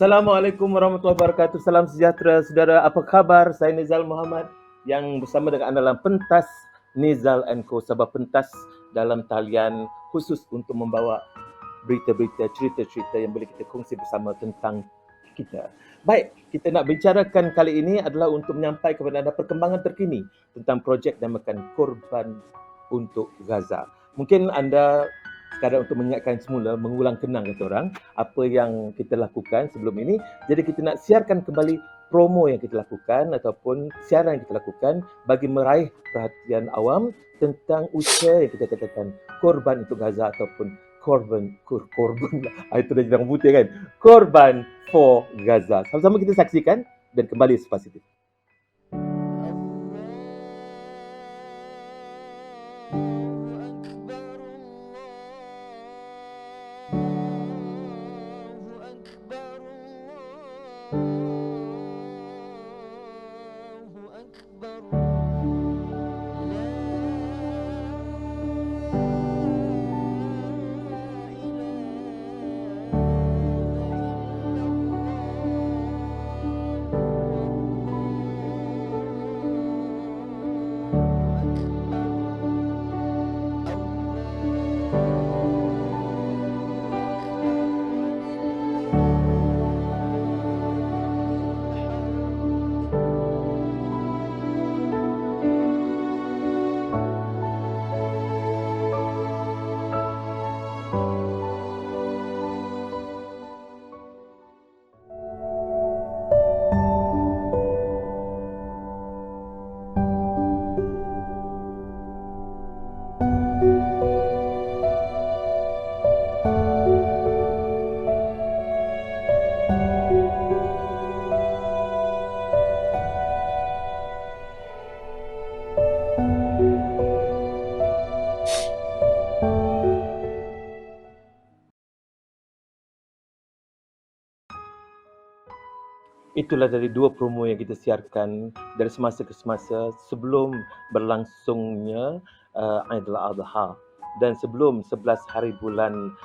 Assalamualaikum warahmatullahi wabarakatuh. Salam sejahtera saudara. Apa khabar? Saya Nizal Muhammad yang bersama dengan anda dalam pentas Nizal & Co. Sebuah pentas dalam talian khusus untuk membawa berita-berita, cerita-cerita yang boleh kita kongsi bersama tentang kita. Baik, kita nak bicarakan kali ini adalah untuk menyampaikan kepada anda perkembangan terkini tentang projek namakan Korban untuk Gaza. Mungkin anda sekadar untuk mengingatkan semula, mengulang kenang kata orang, apa yang kita lakukan sebelum ini. Jadi kita nak siarkan kembali promo yang kita lakukan ataupun siaran yang kita lakukan bagi meraih perhatian awam tentang usaha yang kita katakan Korban untuk Gaza ataupun korban itu dah jadi putih kan, Korban for Gaza. Sama-sama kita saksikan dan kembali selepas itu. Itulah dari dua promo yang kita siarkan dari semasa ke semasa sebelum berlangsungnya Aidil Adha dan sebelum 11 hari bulan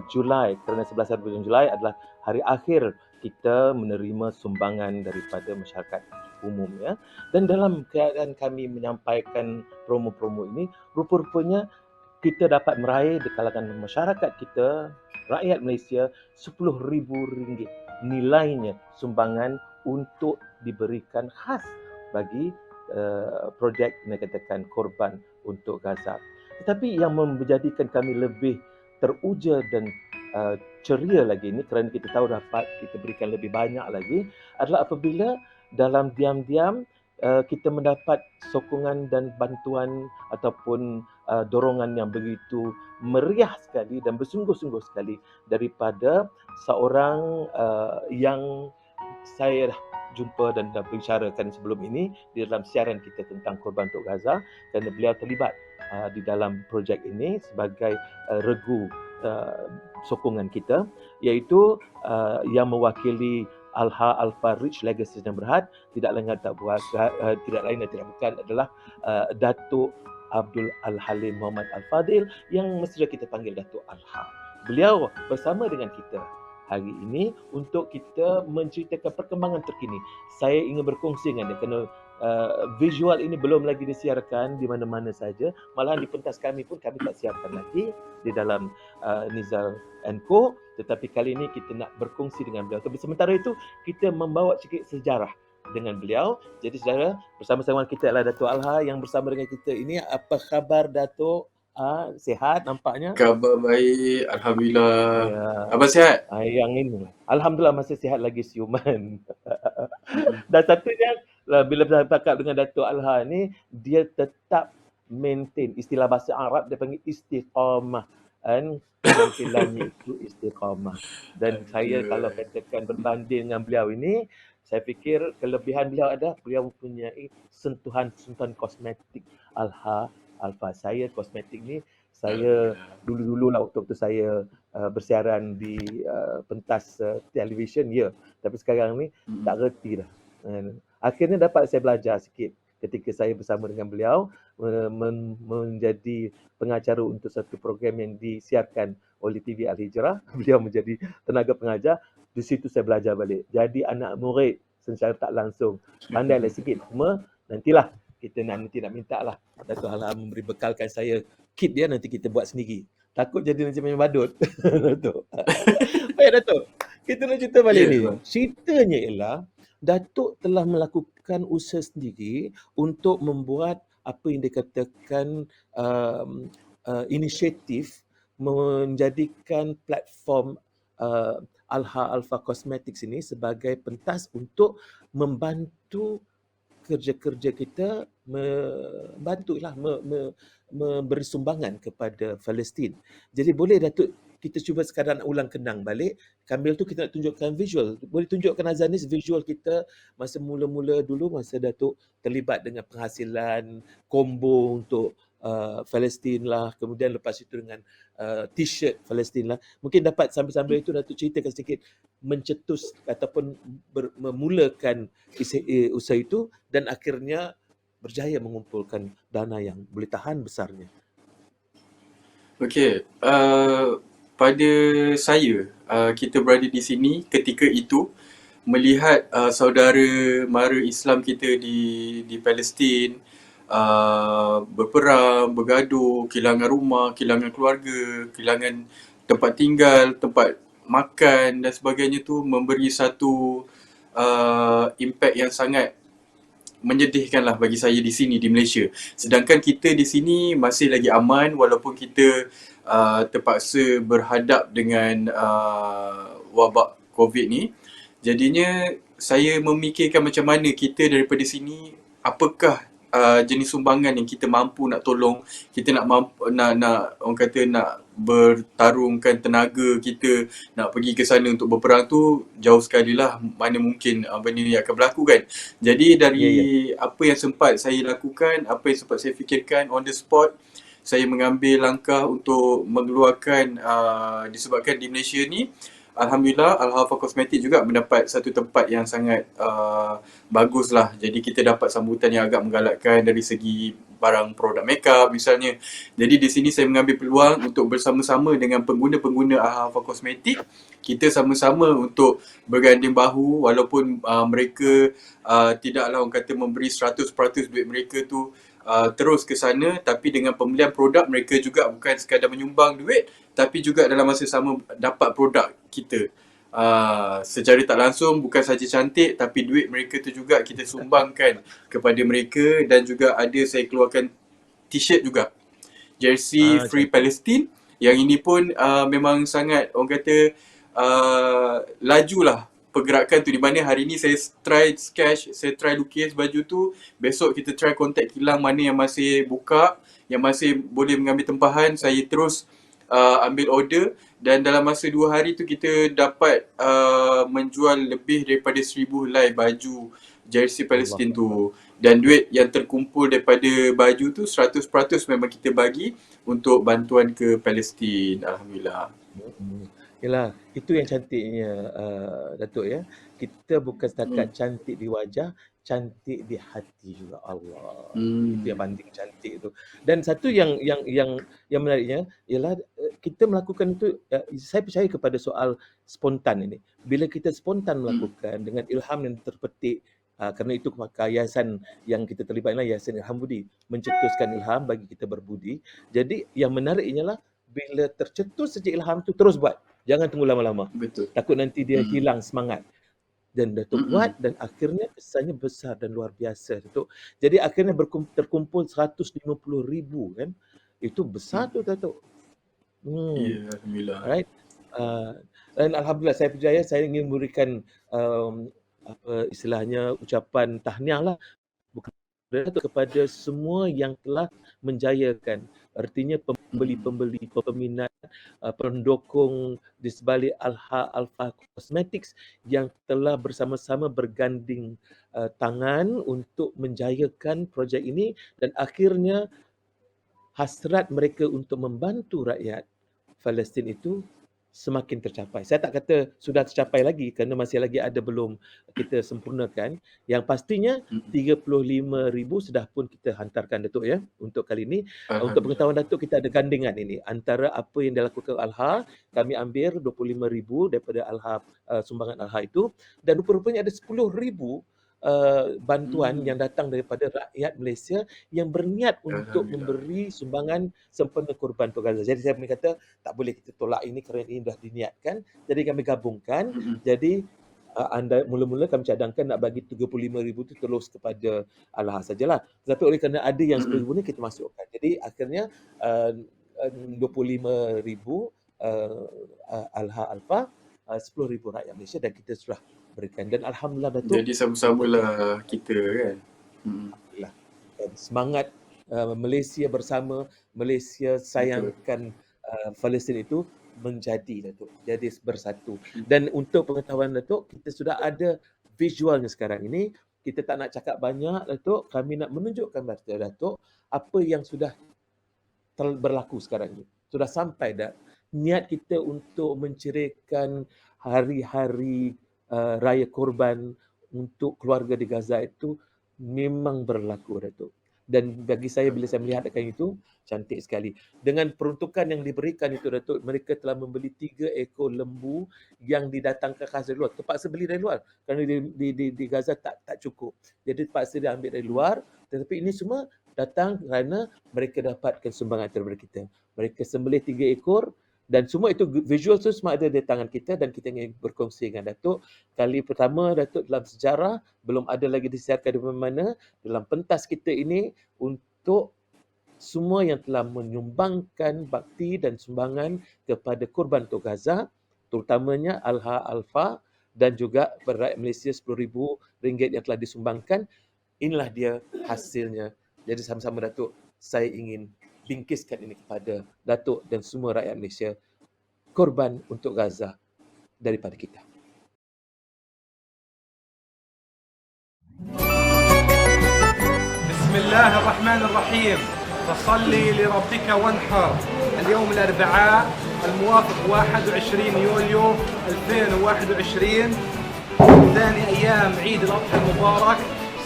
Julai, kerana 11 hari bulan Julai adalah hari akhir kita menerima sumbangan daripada masyarakat umum ya. Dan dalam keadaan kami menyampaikan promo-promo ini, rupa-rupanya kita dapat meraih di kalangan masyarakat kita, rakyat Malaysia, RM10,000 nilainya sumbangan untuk diberikan khas bagi projek yang katakan Korban untuk Gaza. Tetapi yang menjadikan kami lebih teruja dan ceria lagi ini kerana kita tahu dapat kita berikan lebih banyak lagi adalah apabila dalam diam-diam kita mendapat sokongan dan bantuan ataupun dorongan yang begitu meriah sekali dan bersungguh-sungguh sekali daripada seorang yang saya dah jumpa dan dah bicarakan sebelum ini di dalam siaran kita tentang Korban untuk Gaza, kerana beliau terlibat di dalam projek ini sebagai regu sokongan kita, iaitu yang mewakili Alfa Rich Legacies dan Berhad, tidak lain dan tidak bukan adalah Datuk Abdul Al-Halim Muhammad Al-Fadil yang mesti kita panggil Datuk Alha. Beliau bersama dengan kita hari ini untuk kita menceritakan perkembangan terkini. Saya ingin berkongsi dengan dia kerana visual ini belum lagi disiarkan di mana-mana saja. Malahan di pentas kami pun kami tak siarkan lagi di dalam Nizal & Co. Tetapi kali ini kita nak berkongsi dengan beliau. Tapi sementara itu kita membawa sikit sejarah dengan beliau. Jadi saudara, bersama-sama kita adalah Datuk Alha yang bersama dengan kita ini. Apa khabar Datuk? Sihat nampaknya? Khabar baik, Alhamdulillah. Ya. Abang sihat? Yang ini. Alhamdulillah masih sihat lagi siuman. Dan satunya, bila bercakap dengan Datuk Alha ni, dia tetap maintain istilah bahasa Arab, dia panggil istiqamah. Kan? Penampilannya itu istiqamah. Dan saya kalau katakan berbanding dengan beliau ini, saya fikir kelebihan beliau adalah beliau mempunyai sentuhan-sentuhan kosmetik Alfa. Saya kosmetik ni, saya dulu-dulu lah waktu saya bersiaran di pentas televisyen, ya. Tapi sekarang ni tak reti dah. Akhirnya dapat saya belajar sikit ketika saya bersama dengan beliau menjadi pengacara untuk satu program yang disiarkan oleh TV Al-Hijrah. Beliau menjadi tenaga pengajar. Di situ saya belajar balik. Jadi anak murid secara tak langsung. Pandailah sikit. Cuma nantilah kita nanti nak minta lah Datuk Hala memberi bekalkan saya kit dia, nanti kita buat sendiri. Takut jadi macam badut. Datuk. Baik Datuk. Kita nak cerita balik Ya, ni. tuan. Ceritanya ialah Datuk telah melakukan usaha sendiri untuk membuat apa yang dikatakan inisiatif menjadikan platform Alha Alpha Cosmetics ini sebagai pentas untuk membantu kerja-kerja kita, membantulah memberi sumbangan kepada Palestin. Jadi boleh Datuk kita cuba sekadar nak ulang kenang balik. Sambil tu kita nak tunjukkan visual. Boleh tunjukkan Azanis visual kita masa mula-mula dulu, masa Datuk terlibat dengan penghasilan combo untuk Palestin lah. Kemudian lepas itu dengan t-shirt Palestin lah. Mungkin dapat sambil-sambil itu Datuk ceritakan sedikit mencetus ataupun memulakan usaha itu dan akhirnya berjaya mengumpulkan dana yang boleh tahan besarnya. Okey, pada saya, kita berada di sini ketika itu melihat saudara mara Islam kita di Palestin berperang, bergaduh, kehilangan rumah, kehilangan keluarga, kehilangan tempat tinggal, tempat makan dan sebagainya tu memberi satu impact yang sangat menyedihkan lah bagi saya di sini di Malaysia. Sedangkan kita di sini masih lagi aman walaupun kita terpaksa berhadap dengan wabak COVID ni. Jadinya saya memikirkan macam mana kita daripada sini, apakah jenis sumbangan yang kita mampu nak tolong, kita nak orang kata nak bertarungkan tenaga kita nak pergi ke sana untuk berperang tu jauh sekali lah mana mungkin benda ni akan berlaku kan. Jadi dari apa yang sempat saya lakukan, apa yang sempat saya fikirkan on the spot, saya mengambil langkah untuk mengeluarkan disebabkan di Malaysia ni Alhamdulillah Al-Alpha Cosmetics juga mendapat satu tempat yang sangat bagus lah. Jadi kita dapat sambutan yang agak menggalakkan dari segi barang produk makeup misalnya. Jadi di sini saya mengambil peluang untuk bersama-sama dengan pengguna-pengguna Al-Alpha Cosmetics, kita sama-sama untuk berganding bahu walaupun mereka tidaklah orang kata memberi 100% duit mereka tu terus ke sana, tapi dengan pembelian produk mereka juga bukan sekadar menyumbang duit tapi juga dalam masa sama dapat produk kita. Secara tak langsung bukan saja cantik tapi duit mereka tu juga kita sumbangkan kepada mereka dan juga ada saya keluarkan t-shirt juga. Jersey Free Palestine. Yang ini pun memang sangat orang kata lajulah pergerakan tu, di mana hari ni saya try sketch, saya try lukis baju tu, besok kita try kontak kilang mana yang masih buka, yang masih boleh mengambil tempahan, saya terus ambil order dan dalam masa 2 hari tu kita dapat menjual lebih daripada 1,000 helai baju jersey Palestin tu. Dan duit yang terkumpul daripada baju tu 100% memang kita bagi untuk bantuan ke Palestin. Alhamdulillah. Yalah, itu yang cantiknya Datuk ya. Kita bukan setakat cantik di wajah, cantik di hati juga. Allah. Itu yang paling cantik tu. Dan satu yang menariknya ialah kita melakukan itu, saya percaya kepada soal spontan ini. Bila kita spontan melakukan dengan ilham yang terpetik, kerana itu yayasan yang kita terlibat ialah Yayasan Ilham Budi, mencetuskan ilham bagi kita berbudi. Jadi yang menariknya lah bila tercetus saja ilham tu terus buat. Jangan tunggu lama-lama. Betul. Takut nanti dia hilang semangat. Dan Datuk buat dan akhirnya kesannya besar dan luar biasa Datuk. Jadi akhirnya terkumpul 150,000 kan. Itu besar tu Datuk. Ya, Alhamdulillah. Alright. Dan Alhamdulillah saya percaya saya ingin memberikan apa istilahnya ucapan tahniah lah kepada semua yang telah menjayakan. Artinya pembeli-pembeli, peminat, pendukung di sebalik Alpha Cosmetics yang telah bersama-sama berganding tangan untuk menjayakan projek ini dan akhirnya hasrat mereka untuk membantu rakyat Palestin itu semakin tercapai. Saya tak kata sudah tercapai lagi kerana masih lagi ada belum kita sempurnakan. Yang pastinya 35,000 sudah pun kita hantarkan Datuk ya untuk kali ini. Untuk Alhamdulillah. pengetahuan Datuk, kita ada gandingan ini antara apa yang dilakukan Alha, kami ambil 25,000 daripada Alha, sumbangan Alha itu, dan rupa-rupanya ada 10,000 bantuan yang datang daripada rakyat Malaysia yang berniat untuk Alhamdulillah. memberi sumbangan sempena korban untuk Gaza. Jadi saya boleh kata tak boleh kita tolak ini kerana ini dah diniatkan. Jadi kami gabungkan. Jadi anda mula-mula kami cadangkan nak bagi 35,000 tu terus kepada Alha sajalah. Tetapi oleh kerana ada yang 10,000 ni kita masukkan. Jadi akhirnya 25,000 Alha Alfa, 10,000 rakyat Malaysia dan kita sudah berikan. Dan Alhamdulillah Datuk. Jadi sama-samalah kita kan. Alhamdulillah. Dan semangat Malaysia bersama, Malaysia sayangkan Palestin itu menjadi Datuk. Jadi bersatu. Dan untuk pengetahuan Datuk, kita sudah ada visualnya sekarang ini. Kita tak nak cakap banyak Datuk. Kami nak menunjukkan kepada Datuk apa yang sudah berlaku sekarang ini. Sudah sampai dah. Niat kita untuk menceriakan hari-hari raya korban untuk keluarga di Gaza itu memang berlaku Datuk. Dan bagi saya bila saya melihat akan itu, cantik sekali. Dengan peruntukan yang diberikan itu Datuk, mereka telah membeli 3 ekor lembu yang didatangkan khas dari luar. Terpaksa beli dari luar kerana di Gaza tak cukup. Jadi terpaksa dia ambil dari luar, tetapi ini semua datang kerana mereka dapatkan sumbangan daripada kita. Mereka sembelih 3 ekor dan semua itu visual tu semua ada di tangan kita dan kita ingin berkongsi dengan Datuk. Kali pertama Datuk dalam sejarah, belum ada lagi disiarkan di mana-mana, dalam pentas kita ini untuk semua yang telah menyumbangkan bakti dan sumbangan kepada korban untuk Gaza, terutamanya Alha Alfa dan juga rakyat Malaysia RM10,000 yang telah disumbangkan. Inilah dia hasilnya. Jadi sama-sama Datuk, saya ingin bingkiskan ini kepada Datuk dan semua rakyat Malaysia, korban untuk Gaza daripada kita. Bismillahirrahmanirrahim. فصلي لربك وانحر. اليوم الأربعاء الموافق 21 يوليو 2021، ثاني أيام عيد الأضحى المبارك.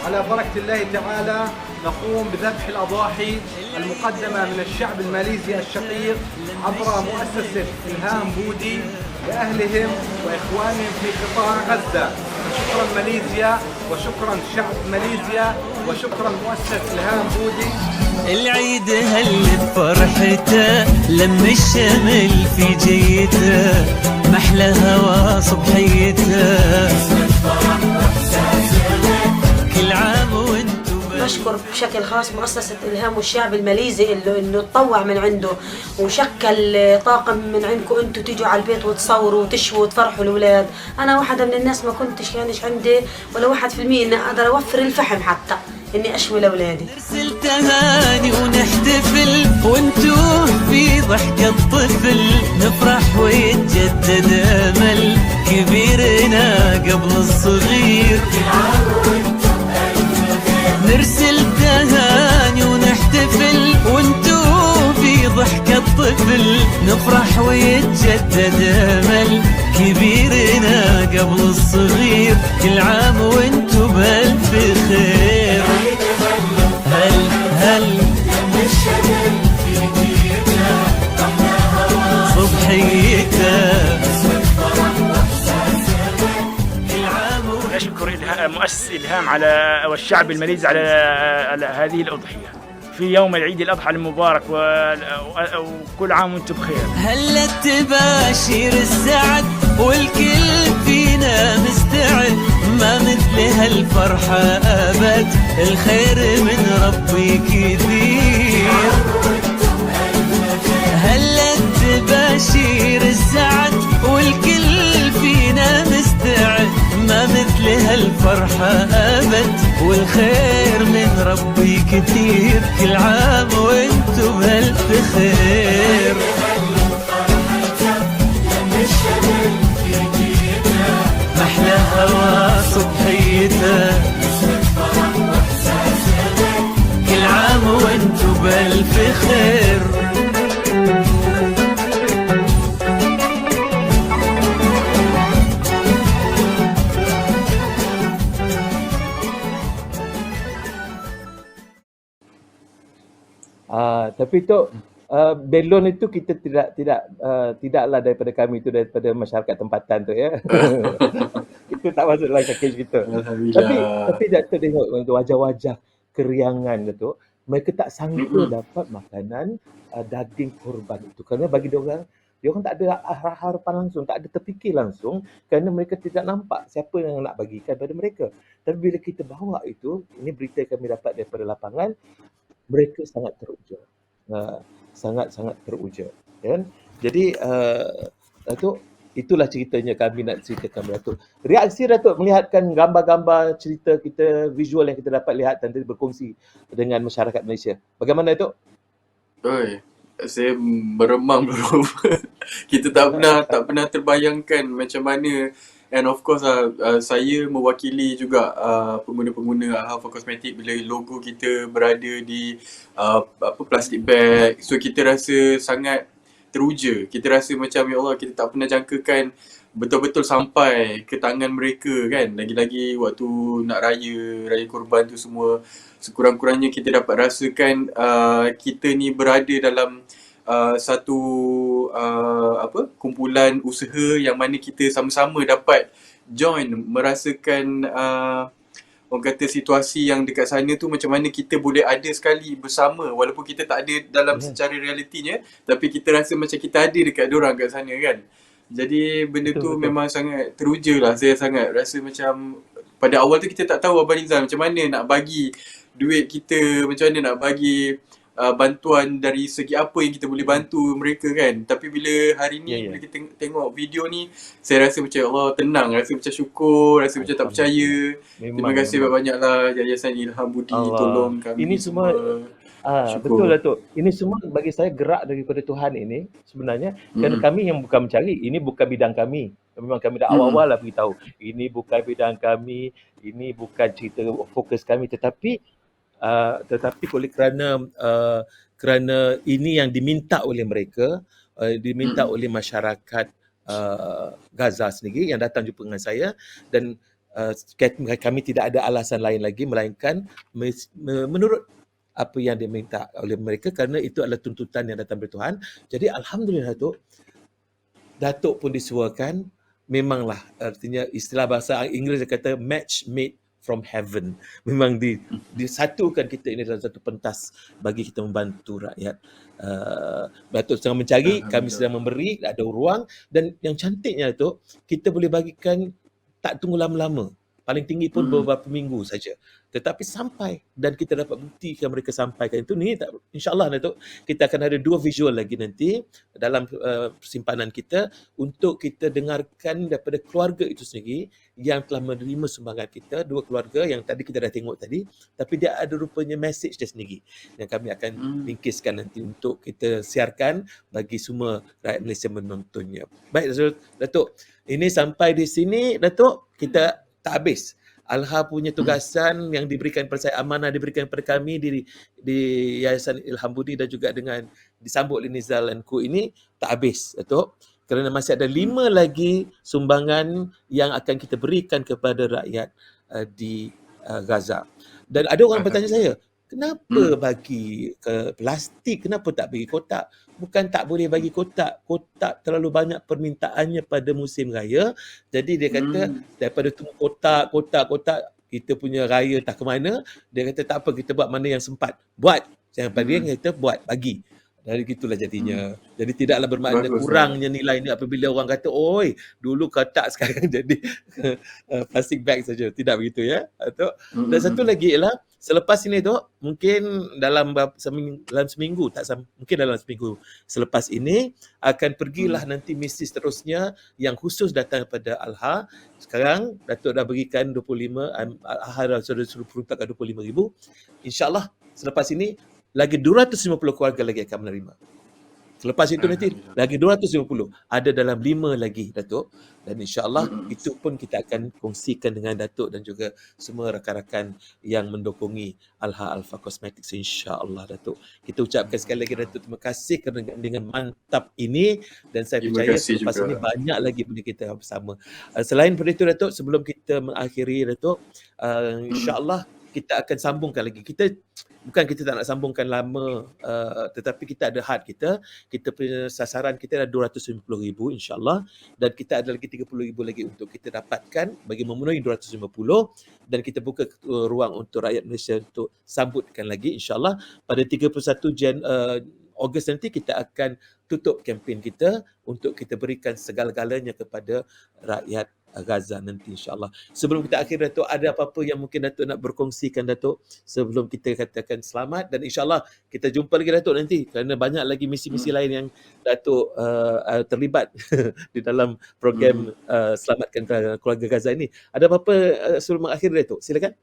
على بركة الله تعالى نقوم بذبح الأضاحي المقدمة من الشعب الماليزي الشقيق عبر مؤسسة إلهام بودي لأهلهم وإخوانهم في قطاع غزة. شكرا ماليزيا وشكرا شعب ماليزيا وشكرا مؤسسة إلهام بودي. العيد هل بفرحته لم الشمل في جيته، محلى هوا صبحيته، كل عام وانتم. نشكر بشكل خاص مؤسسة إلهام والشعب الماليزي اللي تطوع من عنده وشكل طاقم من عندكم انتم تيجوا على البيت وتصوروا وتشووا وتفرحوا الأولاد. أنا واحدة من الناس ما كانش عندي ولا 1% إني أقدر أوفر الفحم حتى إني أشوي لأولادي. نرسل تهاني ونحتفل وانتو في ضحكة الطفل، نفرح ويتجدد أمل كبيرنا قبل الصغير. نرسل تهاني ونحتفل وانتو في ضحكة الطفل، نفرح ويتجدد أمل كبيرنا قبل الصغير. كل عام وانتو بألف خير. هل هل صبحيته. نشكر مؤسسة إلهام على والشعب الماليزي على هذه الأضحية في يوم العيد الأضحى المبارك، وكل عام وانتم بخير. هلا تباشير السعد والكل فينا مستعد، ما مثل هالفرحة أبد، الخير من ربي كثير. هلا تباشير السعد والكل فينا مستعد، ما مثل هالفرحة أبد، والخير من ربي كثير. كل عام وانتم بألف خير. محلى هوا صبحيته، كل عام وانتم بألف خير. Tapi tu belon itu kita tidaklah daripada kami, itu daripada masyarakat tempatan tu ya. Itu tak masuk dalam package kita. Alhamdulillah. Tapi Datuk tengok wajah-wajah keriangan Datuk, mereka tak sangka dapat makanan daging korban itu, kerana bagi dia orang tak ada harapan langsung, tak ada terfikir langsung, kerana mereka tidak nampak siapa yang nak bagikan pada mereka. Tapi bila kita bawa itu, ini berita kami dapat daripada lapangan, mereka sangat teruja. Sangat-sangat teruja. Kan? Jadi Datuk, itulah ceritanya kami nak ceritakan Datuk. Reaksi Datuk melihatkan gambar-gambar cerita kita, visual yang kita dapat lihat dan berkongsi dengan masyarakat Malaysia. Bagaimana Datuk? Oi, saya meremang bro. Kita tak pernah terbayangkan macam mana. And of course saya mewakili juga pengguna-pengguna Alpha Cosmetic bila logo kita berada di plastic bag. So kita rasa sangat teruja. Kita rasa macam ya Allah, kita tak pernah jangkakan betul-betul sampai ke tangan mereka kan. Lagi-lagi waktu nak raya korban tu semua, sekurang-kurangnya kita dapat rasakan kita ni berada dalam satu kumpulan usaha yang mana kita sama-sama dapat join merasakan orang kata situasi yang dekat sana tu, macam mana kita boleh ada sekali bersama walaupun kita tak ada dalam secara realitinya, tapi kita rasa macam kita ada dekat diorang kat sana kan. Jadi benda tu memang sangat teruja lah. Saya sangat rasa macam pada awal tu kita tak tahu Abang Nizam macam mana nak bagi duit kita, macam mana nak bagi bantuan dari segi apa yang kita boleh bantu mereka kan. Tapi bila hari ni bila kita tengok video ni, saya rasa macam Allah tenang, rasa macam syukur, rasa macam tak percaya. Terima kasih banyak-banyak lah Yayasan Ilham Budi tolong kami ini semua betul Datuk. Ini semua bagi saya gerak daripada Tuhan ini sebenarnya, kerana kami yang bukan mencari, ini bukan bidang kami. Memang kami dah awal-awal lah beritahu, ini bukan bidang kami, ini bukan cerita fokus kami, tetapi oleh kerana ini yang diminta oleh mereka, diminta oleh masyarakat Gaza sendiri yang datang jumpa dengan saya, dan kami tidak ada alasan lain lagi melainkan menurut apa yang diminta oleh mereka, kerana itu adalah tuntutan yang datang dari Tuhan. Jadi alhamdulillah Datuk pun disuarakan, memanglah artinya istilah bahasa Inggeris dia kata match made from heaven. Memang disatukan kita ini dalam satu pentas bagi kita membantu rakyat. Datuk sedang mencari, kami sedang memberi, ada ruang, dan yang cantiknya Datuk, kita boleh bagikan tak tunggu lama-lama. Paling tinggi pun beberapa minggu saja. Tetapi sampai, dan kita dapat buktikan mereka sampaikan itu. Ni insyaAllah Datuk, kita akan ada 2 visual lagi nanti dalam simpanan kita untuk kita dengarkan daripada keluarga itu sendiri yang telah menerima sumbangan kita. 2 keluarga yang tadi kita dah tengok tadi, tapi dia ada rupanya message dia sendiri yang kami akan ringkiskan nanti untuk kita siarkan bagi semua rakyat Malaysia menontonnya. Baik Datuk, ini sampai di sini Datuk, kita tak habis. Alha punya tugasan yang diberikan kepada saya, amanah diberikan kepada kami di Yayasan Ilham Budi dan juga dengan disambut oleh Nizal dan Co ini tak habis Datuk, kerana masih ada 5 lagi sumbangan yang akan kita berikan kepada rakyat di Gaza. Dan ada orang bertanya saya, kenapa bagi ke plastik, kenapa tak bagi kotak? Bukan tak boleh bagi kotak, kotak terlalu banyak permintaannya pada musim raya. Jadi dia kata daripada tunggu kotak, kita punya raya tak ke mana, dia kata tak apa, kita buat mana yang sempat. Buat. Sampai dia kata buat, bagi. Dari gitulah jadinya. Jadi tidaklah bermakna kurangnya nilai ni apabila orang kata, oi, dulu kotak sekarang jadi plastic bag saja. Tidak begitu ya. Dan satu lagi ialah, selepas ini tu, mungkin dalam seminggu, mungkin dalam seminggu selepas ini, akan pergilah nanti misi seterusnya yang khusus datang kepada Alha. Sekarang, Datuk dah berikan 25, Alha dah suruh peruntukkan 25,000. InsyaAllah, selepas ini, lagi 250 keluarga lagi akan menerima. Selepas itu nanti lagi 250. Ada dalam 5 lagi Datuk. Dan insyaAllah itu pun kita akan kongsikan dengan Datuk dan juga semua rakan-rakan yang mendokongi Alpha Cosmetics, insyaAllah Datuk. Kita ucapkan sekali lagi Datuk, terima kasih kerana dengan mantap ini, dan saya percaya selepas ini banyak lagi benda kita bersama. Selain daripada itu Datuk, sebelum kita mengakhiri Datuk, insyaAllah kita akan sambungkan lagi. Kita tak nak sambungkan lama, tetapi kita ada had kita. Kita punya sasaran kita ada 250,000 insya-Allah, dan kita ada lagi 30,000 lagi untuk kita dapatkan bagi memenuhi 250, dan kita buka ruang untuk rakyat Malaysia untuk sambutkan lagi insya-Allah. Pada 31 Ogos nanti kita akan tutup kempen kita untuk kita berikan segala-galanya kepada rakyat Gaza nanti insya-Allah. Sebelum kita akhir, Datuk, ada apa-apa yang mungkin Datuk nak berkongsikan, Datuk, sebelum kita katakan selamat, dan insya-Allah kita jumpa lagi, Datuk, nanti, kerana banyak lagi misi-misi lain yang Datuk terlibat di dalam program Selamatkan Keluarga Gaza ini. Ada apa-apa sebelum mengakhiri, Datuk? Silakan.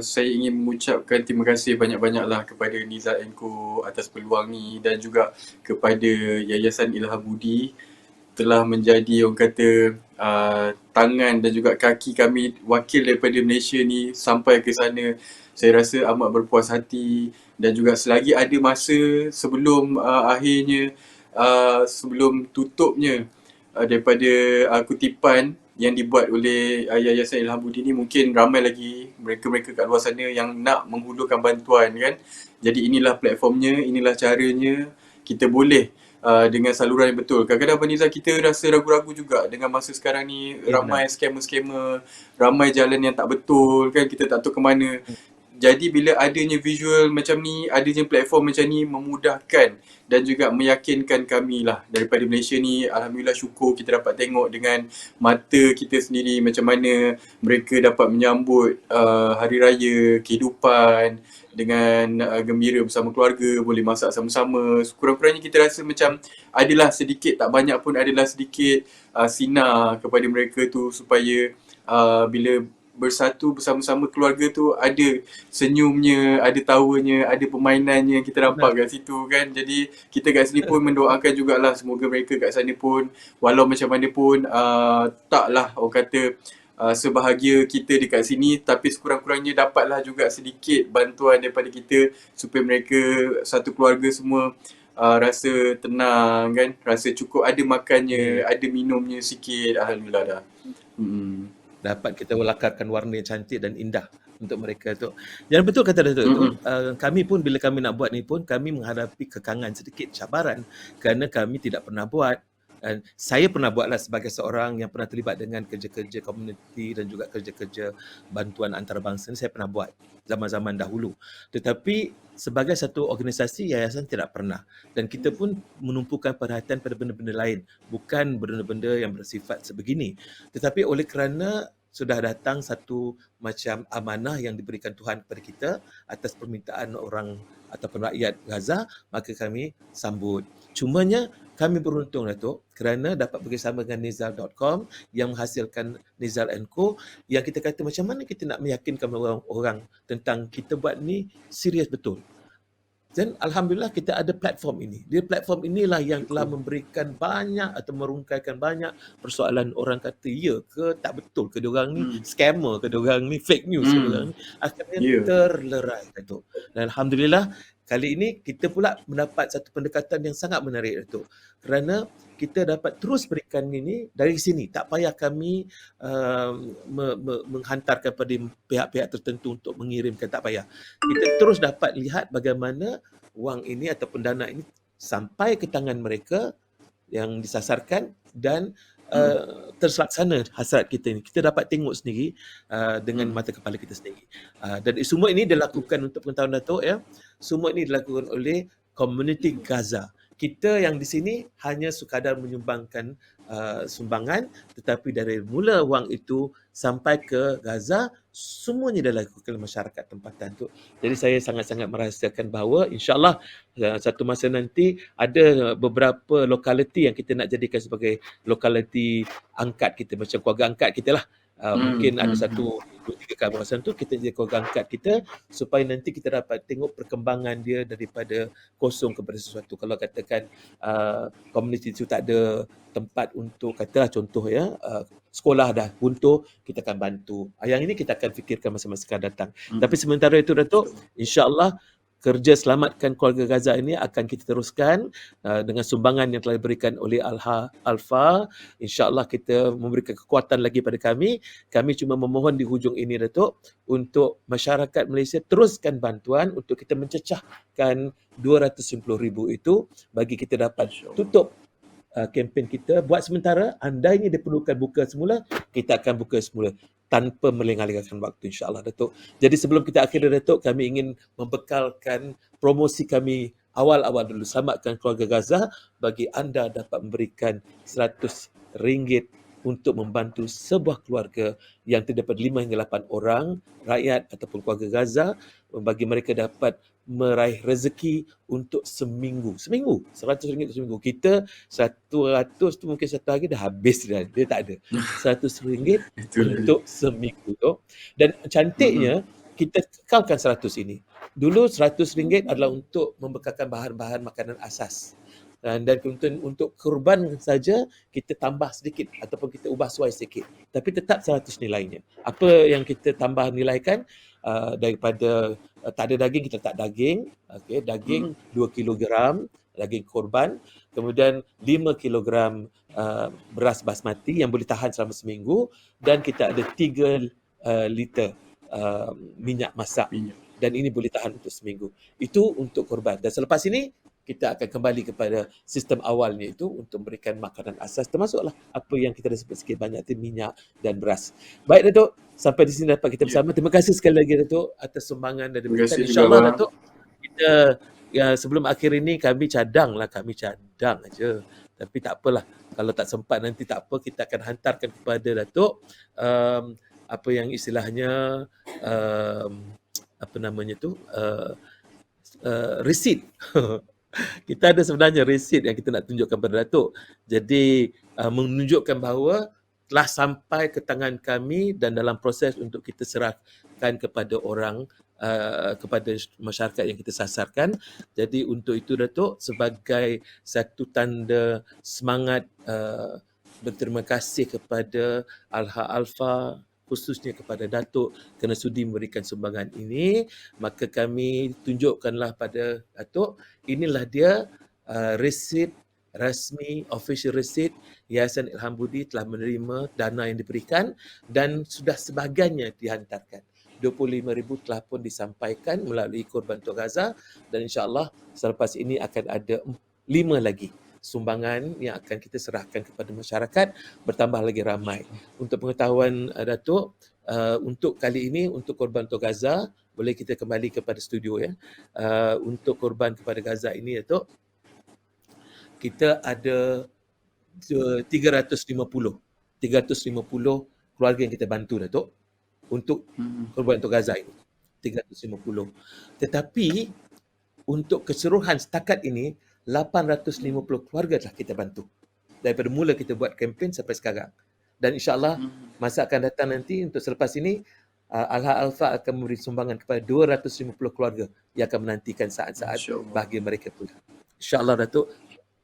Saya ingin mengucapkan terima kasih banyak-banyaklah kepada Nizal & Co atas peluang ni, dan juga kepada Yayasan Ilham Budi telah menjadi orang kata tangan dan juga kaki kami wakil daripada Malaysia ni sampai ke sana. Saya rasa amat berpuas hati, dan juga selagi ada masa sebelum akhirnya sebelum tutupnya daripada kutipan yang dibuat oleh Yayasan Ilham Budi ni, mungkin ramai lagi mereka-mereka kat luar sana yang nak menghulurkan bantuan kan. Jadi inilah platformnya, inilah caranya kita boleh dengan saluran yang betul. Kadang-kadang Abang Nizam, kita rasa ragu-ragu juga dengan masa sekarang ni, ramai scammer-scammer, ramai jalan yang tak betul kan, kita tak tahu ke mana. Jadi bila adanya visual macam ni, adanya platform macam ni, memudahkan dan juga meyakinkan kami lah daripada Malaysia ni. Alhamdulillah, syukur kita dapat tengok dengan mata kita sendiri macam mana mereka dapat menyambut Hari Raya kehidupan dengan gembira bersama keluarga, boleh masak sama-sama. Kurang-kurangnya kita rasa macam adalah sedikit, tak banyak pun, adalah sedikit sinar kepada mereka tu, supaya bila bersatu bersama-sama keluarga tu, ada senyumnya, ada tawanya, ada permainannya yang kita nampak kat situ kan. Jadi kita kat sini pun mendoakan jugalah semoga mereka kat sana pun, walau macam mana pun, taklah orang kata sebahagia kita dekat sini, tapi sekurang-kurangnya dapatlah juga sedikit bantuan daripada kita supaya mereka satu keluarga semua rasa tenang kan, rasa cukup, ada makannya, ada minumnya sikit. Alhamdulillah dah. Dapat kita lakarkan warna yang cantik dan indah untuk mereka tu. Dan betul kata Datuk tu, kami pun bila kami nak buat ni pun, kami menghadapi kekangan sedikit, cabaran, kerana kami tidak pernah buat. Dan saya pernah buatlah sebagai seorang yang pernah terlibat dengan kerja-kerja komuniti dan juga kerja-kerja bantuan antarabangsa ni, saya pernah buat zaman-zaman dahulu. Tetapi sebagai satu organisasi, yayasan tidak pernah. Dan kita pun menumpukan perhatian pada benda-benda lain, bukan benda-benda yang bersifat sebegini. Tetapi oleh kerana sudah datang satu macam amanah yang diberikan Tuhan kepada kita atas permintaan orang ataupun rakyat Gaza, maka kami sambut. Cumanya kami beruntung, Datuk, kerana dapat bekerjasama dengan Nizal.com yang menghasilkan Nizal & Co, yang kita kata macam mana kita nak meyakinkan orang tentang kita buat ni serius betul. Dan Alhamdulillah kita ada platform ini. Dia platform inilah yang telah memberikan banyak atau merungkaikan banyak persoalan orang kata ya ke tak betul ke diorang ni scammer ke diorang ni fake news ke diorang ni. Akhirnya terlerai, Datuk. Dan Alhamdulillah kali ini kita pula mendapat satu pendekatan yang sangat menarik, Datuk. Kerana kita dapat terus berikan ini dari sini. Tak payah kami menghantarkan pada pihak-pihak tertentu untuk mengirimkan, tak payah. Kita terus dapat lihat bagaimana wang ini ataupun dana ini sampai ke tangan mereka yang disasarkan, dan terlaksana hasrat kita ni. Kita dapat tengok sendiri dengan mata kepala kita sendiri. Dan semua ini dilakukan, untuk pengetahuan Datuk ya, semua ini dilakukan oleh komuniti Gaza. Kita yang di sini hanya sekadar menyumbangkan sumbangan, tetapi dari mula wang itu sampai ke Gaza, semuanya dilakukan oleh masyarakat tempatan tu. Jadi saya sangat-sangat merahsiakan bahawa insya-Allah satu masa nanti ada beberapa lokaliti yang kita nak jadikan sebagai lokaliti angkat kita, macam keluarga angkat kita lah. Mungkin ada 1, 2, 3 kawasan tu kita jadi keluarga angkat kita, supaya nanti kita dapat tengok perkembangan dia daripada kosong kepada sesuatu. Kalau katakan komuniti itu tak ada tempat untuk, katalah contoh ya, sekolah dah runtuh, kita akan bantu. Yang ini kita akan fikirkan masa-masa akan datang. Tapi sementara itu, Datuk, insya-Allah kerja selamatkan keluarga Gaza ini akan kita teruskan dengan sumbangan yang telah diberikan oleh Alfa. InsyaAllah kita memberikan kekuatan lagi pada kami. Kami cuma memohon di hujung ini, Datuk, untuk masyarakat Malaysia teruskan bantuan untuk kita mencecahkan 290,000 itu bagi kita dapat tutup kempen kita. Buat sementara, andainya diperlukan buka semula, kita akan buka semula tanpa melengah-lengahkan waktu, insyaAllah, Datuk. Jadi sebelum kita akhiri, Datuk, kami ingin membekalkan promosi kami awal-awal dulu. Selamatkan keluarga Gaza, bagi anda dapat memberikan RM100 untuk membantu sebuah keluarga yang terdapat 5 hingga 8 orang, rakyat ataupun keluarga Gaza, bagi mereka dapat meraih rezeki untuk seminggu. RM100 untuk seminggu. Kita 100 tu mungkin satu hari dah habis dah. Dia tak ada. RM100 untuk seminggu tu. Dan cantiknya, kita kekalkan 100 ini. Dulu RM100 adalah untuk membekalkan bahan-bahan makanan asas. Dan untuk kurban saja kita tambah sedikit ataupun kita ubah suai sedikit, tapi tetap 100 nilainya. Apa yang kita tambah nilaikan, daripada tak ada daging, kita letak daging, daging 2 kilogram daging korban, kemudian 5 kilogram beras basmati yang boleh tahan selama seminggu, dan kita ada 3 liter minyak masak, dan ini boleh tahan untuk seminggu. Itu untuk korban. Dan selepas ini kita akan kembali kepada sistem awalnya itu untuk memberikan makanan asas, termasuklah apa yang kita dah sebut sikit banyak tu, minyak dan beras. Baik, Datuk, sampai di sini dapat kita bersama. Terima kasih sekali lagi, Datuk, atas sumbangan dan diberikan. InsyaAllah, Datuk, kita sebelum akhir ini kami cadang aja. Tapi tak apalah, kalau tak sempat nanti tak apa, kita akan hantarkan kepada Datuk apa yang istilahnya resit. Kita ada sebenarnya resit yang kita nak tunjukkan kepada Datuk. Jadi menunjukkan bahawa telah sampai ke tangan kami dan dalam proses untuk kita serahkan kepada orang, kepada masyarakat yang kita sasarkan. Jadi untuk itu, Datuk, sebagai satu tanda semangat berterima kasih kepada Alfa, khususnya kepada Datuk kerana sudi memberikan sumbangan ini, maka kami tunjukkanlah pada Datuk, inilah dia resit rasmi, official receipt Yayasan Ilham Budi telah menerima dana yang diberikan dan sudah sebahagiannya dihantarkan. 25,000 telah pun disampaikan melalui Korban Tok Gaza, dan insyaAllah selepas ini akan ada 5 lagi sumbangan yang akan kita serahkan kepada masyarakat, bertambah lagi ramai. Untuk pengetahuan Datuk, untuk kali ini, untuk Korban Tok Gaza, boleh kita kembali kepada studio ya. Untuk korban kepada Gaza ini, Datuk, kita ada 350 keluarga yang kita bantu, Datuk, untuk Korban Tok Gaza ini. 350. Tetapi untuk keseluruhan setakat ini, 850 keluarga telah kita bantu daripada mula kita buat kempen sampai sekarang. Dan insyaAllah masa akan datang nanti, untuk selepas ini, Alfa akan memberi sumbangan kepada 250 keluarga yang akan menantikan saat-saat bahagia mereka pula. InsyaAllah, Datuk,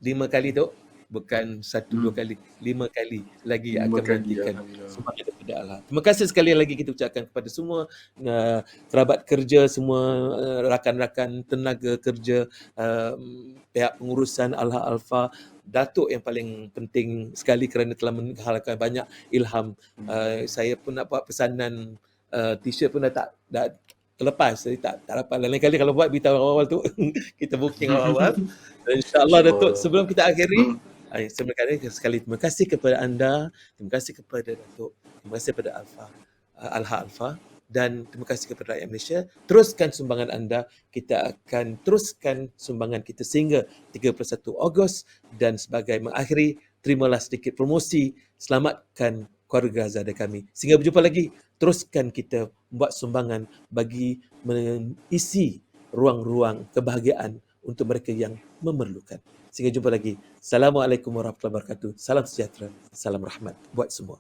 5 kali, Datuk, bukan 1-2 kali, 5 kali lagi akan menantikan sumbangan daripada Allah. Terima kasih sekali lagi kita ucapkan kepada semua kerabat kerja, semua rakan-rakan tenaga kerja, pihak pengurusan Alfa, Datuk yang paling penting sekali kerana telah menghalalkan banyak ilham. Saya pun nak buat pesanan t-shirt pun dah terlepas, saya tak dapat. Lain kali kalau buat, beritahu awal-awal tu kita booking awal-awal. InsyaAllah, Datuk, sebelum kita akhiri, sekali terima kasih kepada anda, terima kasih kepada Datuk, terima kasih kepada Alfa, dan terima kasih kepada rakyat Malaysia. Teruskan sumbangan anda, kita akan teruskan sumbangan kita sehingga 31 Ogos, dan sebagai mengakhiri, terimalah sedikit promosi, selamatkan keluarga Gaza dari kami. Sehingga berjumpa lagi, teruskan kita membuat sumbangan bagi mengisi ruang-ruang kebahagiaan untuk mereka yang memerlukan. Sehingga jumpa lagi. Assalamualaikum warahmatullahi wabarakatuh. Salam sejahtera, salam rahmat buat semua.